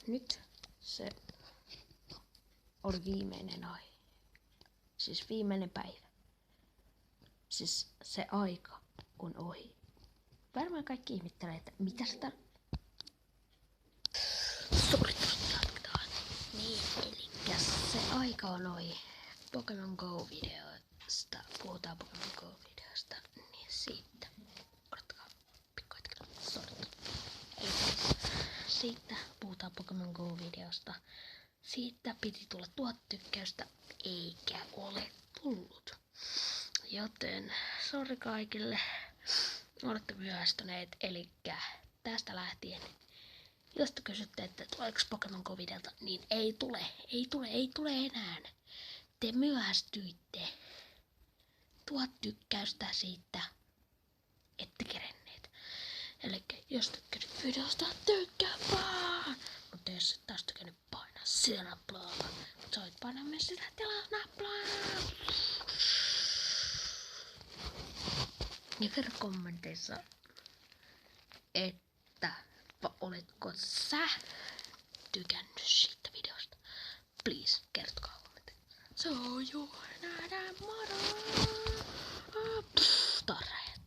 nyt se oli viimeinen aihe. Siis viimeinen päivä. Siis se aika on ohi. Varmaan kaikki ihmettelee, että mitä sitä... Sori, jatketaan. Niin, elikkä se aika on ohi. Pokemon Go-videosta. Puhutaan Pokemon Go-videosta. Niin siitä. Odottakaa. Pikkuhetken. Sori. Eli siitä puhutaan Pokemon Go-videosta. Siitä piti tulla 1000 tykkäystä, eikä ole tullut. Joten sori kaikille. Olette myöhästyneet, elikkä tästä lähtien. Jos te kysytte, että tuleeko Pokemon Go-videolta, niin ei tule enää. Te myöhästyitte. 1000 tykkäystä siitä, ette kerenneet. Elikkä jos tykkäsit videosta, tykkää vaan! Mutta jos et taas tykännyt, paina sitä nappulaa. Mutta sä voit painaa myös sitä tilaa-nappulaa. Ja kerro kommenteissa, että oletko sä tykännyt siitä videosta. Please, kertokaa kommenteissa. Se on jo, nähdään, moro!